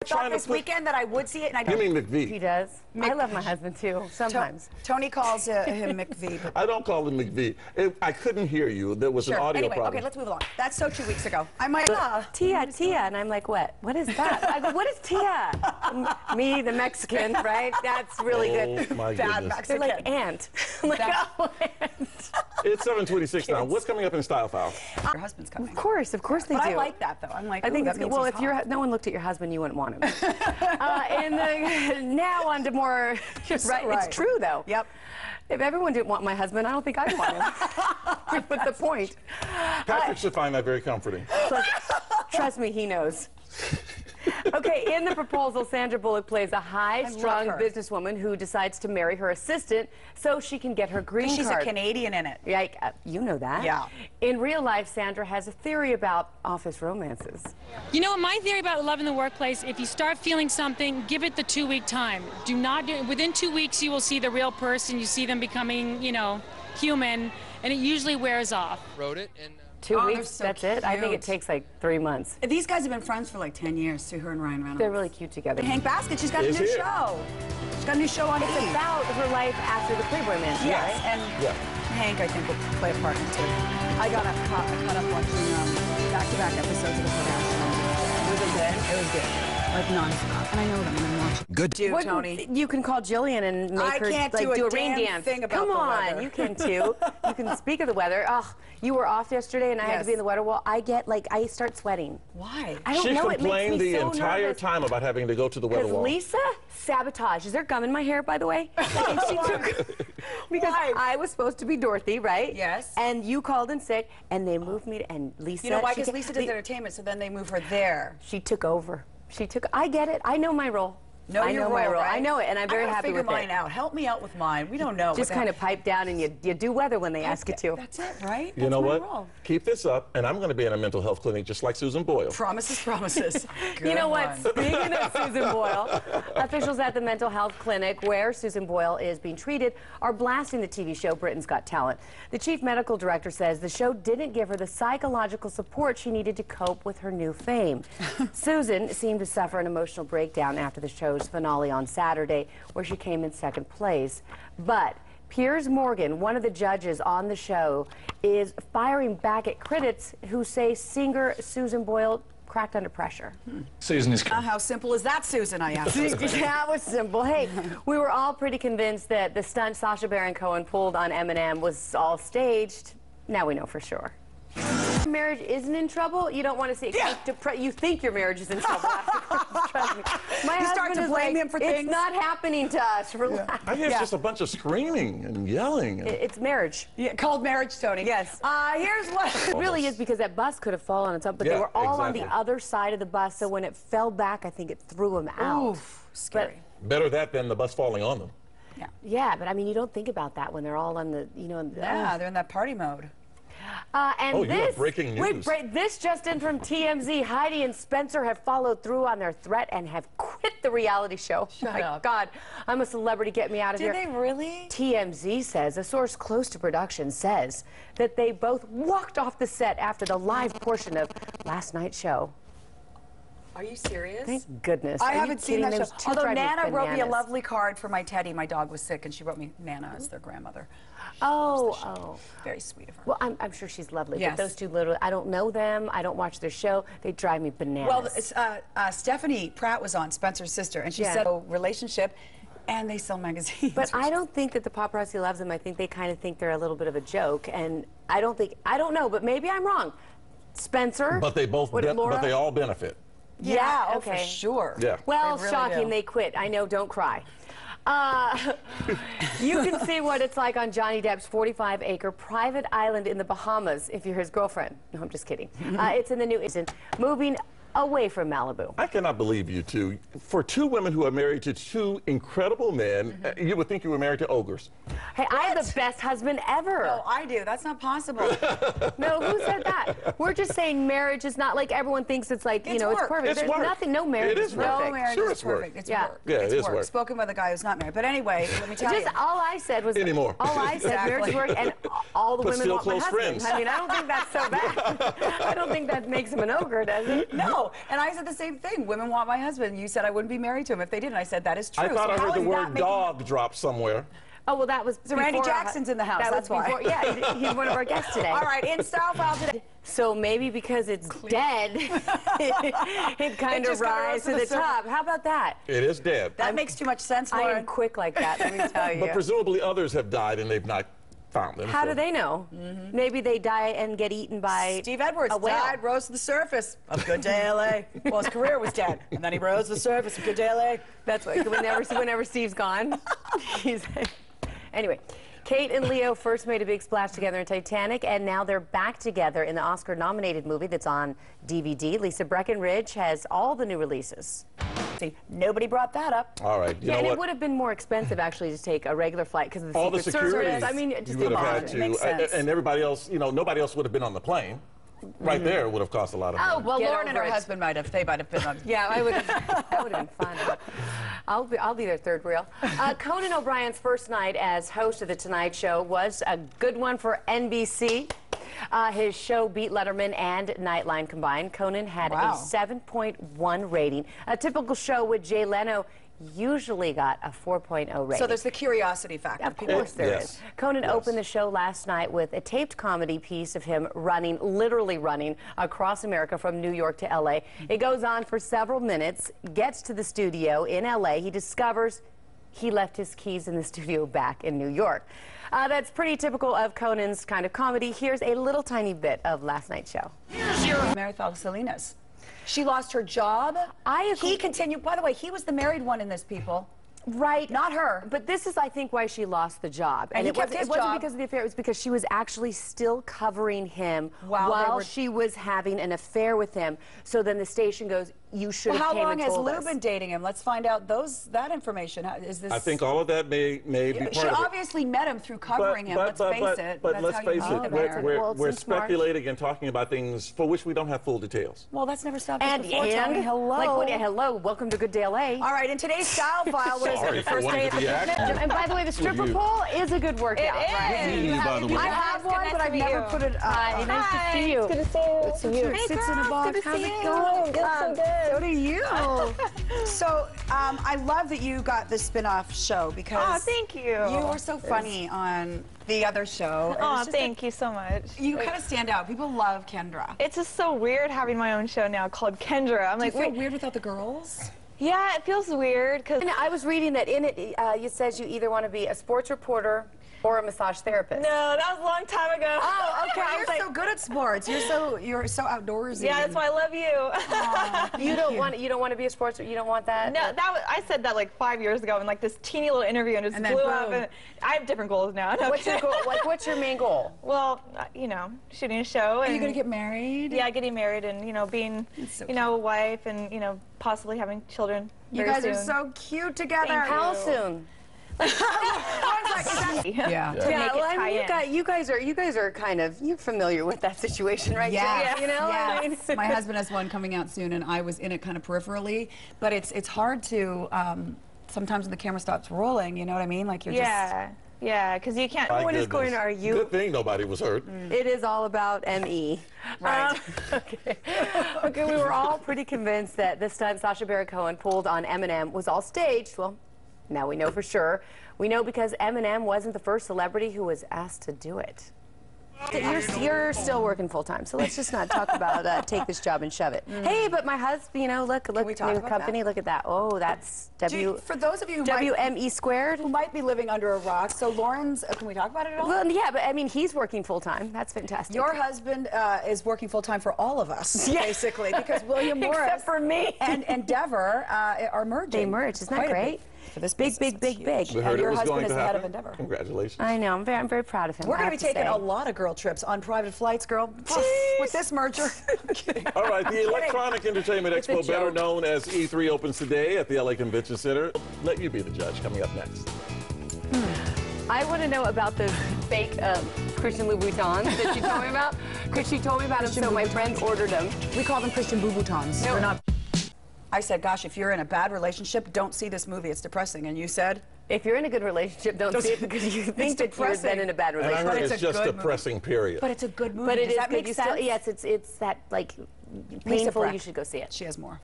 thought this weekend that I would see it, and I You don't. mean McVie? He does. I love my husband too, sometimes. Tony calls him McVie. But I don't call him McVie. I couldn't hear you. There was an audio anyway, problem. okay, let's move along. That's so 2 weeks ago. I'm like, Tia, and I'm like, what? What is that? I go, what is Tia? Me, the Mexican, right? That's really good. Oh, my bad goodness. They're Mexican. like aunt. I'm like, oh, aunt. It's 7:26 now. What's coming up in Style File? Your husband's coming. Of course they But do. I like that, though. I'm like, I think ooh, it's that good. means Well, he's if you're hot. no one looked at your husband, you wouldn't want him. Now on to more. Right. It's true though. Yep. If everyone didn't want my husband, I don't think I'd want him. What's the point? Patrick should find that very comforting. Trust me, he knows. Okay, in the proposal, Sandra Bullock plays a high-strung her. businesswoman who decides to marry her assistant so she can get her green She's card. a Canadian in it. Yeah, you know that. Yeah. In real life, Sandra has a theory about office romances. You know, my theory about love in the workplace, if you start feeling something, give it the 2-week time. Do not do it. Within 2 weeks, you will see the real person. You see them becoming, you know, human, and it usually wears off. Wrote it and. 2 Oh, they're weeks, so that's it? I think it cute. takes like 3 months. These guys have been friends for like 10 years, too, her and Ryan Reynolds. They're really cute together. Hank Baskett, she's got a Is new here. show. She's got a new show on It's E! about her life after the Playboy Mansion, Yes, right? and Yeah. Hank, I think, will play a part in it, too. I caught up watching back-to-back episodes of the Kardashians. Was it good? It was good. Like nonstop. And I know them, and I'm watching. Good. Do, What- Tony. You can call Jillian and make I her can't like, do a a rain damn dance. thing about Come the on, weather. you can too. You can speak of the weather. Oh, you were off yesterday and I had to be in the weather. Well, I start sweating. Why? I don't She know. It complained makes me the so entire nervous. time about having to go to the weather Because wall. Lisa sabotaged. Is there gum in my hair, by the way? And she took, because Why? I was supposed to be Dorothy, right? Yes. And you called in sick, and they moved me, and Lisa. You know why? she Because ca- Lisa does entertainment, so then they move her there. She took over. I get it. I know my role. I know my role. right? I know it, and I'm very I gotta happy figure with mine it. out. Help me out with mine. We don't know. Just kind of pipe down, and you do weather when they ask you to. That's it, right? You know That's what? my role. Keep this up, and I'm going to be in a mental health clinic just like Susan Boyle. Promises, promises. You know what? Good one. Speaking of Susan Boyle, officials at the mental health clinic where Susan Boyle is being treated are blasting the TV show Britain's Got Talent. The chief medical director says the show didn't give her the psychological support she needed to cope with her new fame. Susan seemed to suffer an emotional breakdown after the show's finale on Saturday, where she came in second place. But Piers Morgan, one of the judges on the show, is firing back at critics who say singer Susan Boyle cracked under pressure. Susan is. How simple is that, Susan? I asked. That was simple. Hey, we were all pretty convinced that the stunt Sacha Baron Cohen pulled on Eminem was all staged. Now we know for sure. Marriage isn't in trouble. You don't want to see it. Yeah. You think your marriage is in trouble afterwards. Trust me. My You start husband to is blame like, him for it's things." not happening to us. Relax. I hear it's just a bunch of screaming and yelling. And It's marriage. Yeah, called marriage, Tony. Yes. Here's what. It really is, because that bus could have fallen on its own, but they Yeah, were all on exactly. the other side of the bus, so when it fell back, I think it threw them out. Oof, scary. Better that than the bus falling on them. Yeah, but I mean, you don't think about that when they're all on the, Yeah, they're in that party mode. And Oh, you have this, breaking news. Wait, this just in from TMZ. Heidi and Spencer have followed through on their threat and have quit the reality show. My up. God, I'm a celebrity. Get me out of here. Did they really? TMZ says, a source close to production says that they both walked off the set after the live portion of last night's show. Are you serious? Thank goodness. I Are you haven't seen kidding? that Those show. two Although drive me Nana wrote me a bananas. lovely card for my Teddy. My dog was sick, and she wrote me Nana as their grandmother. Oh. Very sweet of her. Well, I'm sure she's lovely. Yes. But those two literally, I don't know them. I don't watch their show. They drive me bananas. Well, Stephanie Pratt was on, Spencer's sister, and she Yeah. said, oh, relationship, and they sell magazines. But I don't think that the paparazzi loves them. I think they kind of think they're a little bit of a joke, and I don't know, but maybe I'm wrong. Spencer? But they both, What, Laura? but they all benefit. Yeah, oh, okay. for sure. Yeah. Well, They really shocking, do. they quit. I know, don't cry. You can see what it's like on Johnny Depp's 45-acre private island in the Bahamas if you're his girlfriend. No, I'm just kidding. It's in the new season, moving away from Malibu. I cannot believe you two. For two women who are married to two incredible men, you would think you were married to ogres. Hey, I have the best husband ever. No, I do. That's not possible. No, who said that? We're just saying marriage is not like everyone thinks it's like, It's it's work. perfect. It's There's work. nothing, no marriage It is is work. perfect. No marriage Sure is it's work. perfect. It's Yeah. work. Yeah, it's it is work. Spoken by the guy who's not married. But anyway, let me tell you. Just all I said was Anymore. all I said, marriage is work, and all the But women still want my close husband. friends. I mean, I don't think that's so bad. I don't think that makes him an ogre, does it? No, know. And I said the same thing. Women want my husband. You said I wouldn't be married to him if they didn't. I said that is true. I thought So I how heard the is that word making- dog drop somewhere. Oh, well, that was So Randy before- Jackson's in the house, That that's was why. before, yeah, he's one of our guests today. All right, in Style File today. So maybe because it's dead, it kind of just kinda rise to the top. How about that? It is dead. That makes too much sense, I Lauren. am quick like that, let me tell you. But presumably others have died and they've not found them. How so- do they know? Maybe they die and get eaten by Steve Edwards a whale. died, rose to the surface of Good Day LA. Well, his career was dead, and then he rose to the surface of Good Day LA. That's what, whenever Steve's gone. He's, anyway, Kate and Leo first made a big splash together in Titanic, and now they're back together in the Oscar-nominated movie that's on DVD. Lisa Breckenridge has all the new releases. See, nobody brought that up. All right, you Yeah, know and what? it would have been more expensive actually to take a regular flight because of the All the Secret security Service. I mean, just you would come have on. had It makes to, sense. and everybody else, you know, nobody else would have been on the plane. Right there would have cost a lot of money. Oh, well, Get Lauren and her over it. husband might have. They might have been on. Yeah, that would have been fun. I'll be their third reel. Conan O'Brien's first night as host of The Tonight Show was a good one for NBC. His show beat Letterman and Nightline combined. Conan had Wow. a 7.1 rating. A typical show with Jay Leno usually got a 4.0 rating. So there's the curiosity factor. Of course there Yes. is. Conan Yes. opened the show last night with a taped comedy piece of him running, literally running, across America from New York to L.A. It goes on for several minutes, gets to the studio in L.A. He discovers he left his keys in the studio back in New York. That's pretty typical of Conan's kind of comedy. Here's a little tiny bit of last night's show. Marithal Salinas. She lost her job. I agree. He continued. By the way, he was the married one in this, people. Right. Not her. But this is, I think, why she lost the job. And he it kept wasn't, his it wasn't job. because of the affair. It was because she was actually still covering him While they while were- she was having an affair with him. So then the station goes, you should Well, have how came long and has told Lou us. been dating him? Let's find out that information. Is this? I think all of that may be part she of it. obviously met him through covering him. Let's face it. But That's let's how you face meet it, a Well, man. we're it's smart. speculating and talking about things for which we don't have full details. Well, that's never stopped us And, before, Tony. Hello. Like, hello, welcome to Good Day LA. All right, in today's Style File, what is Sorry it? for First wanting day to of be the active. And by the way, the stripper you. pole is a good workout, right? is. You, by the way. I have one, but I've never put it on. Hi, nice to see you. It's good to see you. So cute. It sits in a box. Good to How's see it you. going? Good, so good. So do you. So, I love that you got this spin-off show because Oh, thank you. you were so funny on the other show. And Oh, it's just thank you so much. You kind of stand out. People love Kendra. It's just so weird having my own show now called Kendra. I'm Do you like, feel wait, weird without the girls? yeah, it feels weird because And I was reading that in it, it says you either want to be a sports reporter or a massage therapist. no, that was a long time ago. Oh, okay. I You're was like, so good at sports. You're so outdoorsy. yeah, that's why I love you. you don't want to be a sports. You don't want that. No, I said that like 5 years ago in like this teeny little interview and it And just then blew up. boom. And I have different goals now. No, What's your goal? Like, what's your main goal? well, you know, shooting a show. Are And you gonna get married? Yeah, getting married and being so a wife and possibly having children. You very guys are soon. so cute together. How soon? Yeah. Yeah, make it well, I tie mean, in. you guys are kind of familiar with that situation, right? Yes, Jay? You know, I mean, yes. My husband has one coming out soon, and I was in it kind of peripherally. But it's hard to sometimes when the camera stops rolling. You know what I mean? Like you're Yeah, yeah, because you can't. My What is goodness. going on? Are you- Good thing nobody was hurt. It is all about ME. Right. Okay, we were all pretty convinced that the stunt Sacha Baron Cohen pulled on Eminem was all staged. Well, now we know for sure. We know because Eminem wasn't the first celebrity who was asked to do it. You're still working full time, so let's just not talk about take this job and shove it. Hey, but my husband, look, we talk new about company. that? Look at that. Oh, that's For those of you who WME squared. might be living under a rock, so Lauren's. Can we talk about it at all? Well, yeah, but I mean, he's working full time. That's fantastic. Your husband is working full time for all of us, Yeah. basically, because William Morris Except for me. and Endeavor are merging. They merged. Isn't that Quite a great? bit for this Big, business. big, big, big. We heard And it your was husband going is to the head of happen. Endeavor. Congratulations. I know. I'm very proud of him. We're I going to have be taking say. a lot of girl trips on private flights, girl. With this merger. I'm kidding. All right, the Electronic Entertainment It's a Expo, better joke. known as E3, opens today at the LA Convention Center. Let you be the judge. Coming up next. I want to know about the fake Christian Louboutins that you told me about. Because she told me about them, so my friend ordered them. We call them Christian Bouboutins. No. They're not. I said, gosh, if you're in a bad relationship, don't see this movie. It's depressing. And you said? If you're in a good relationship, don't see it because you think that you're depressing. then in a bad And I relationship. heard it's it's a just good a movie. pressing period. But it's a good movie. But it Does is that good. make You sense? still, yes, it's that like painful, Breck. you should go see it. She has more.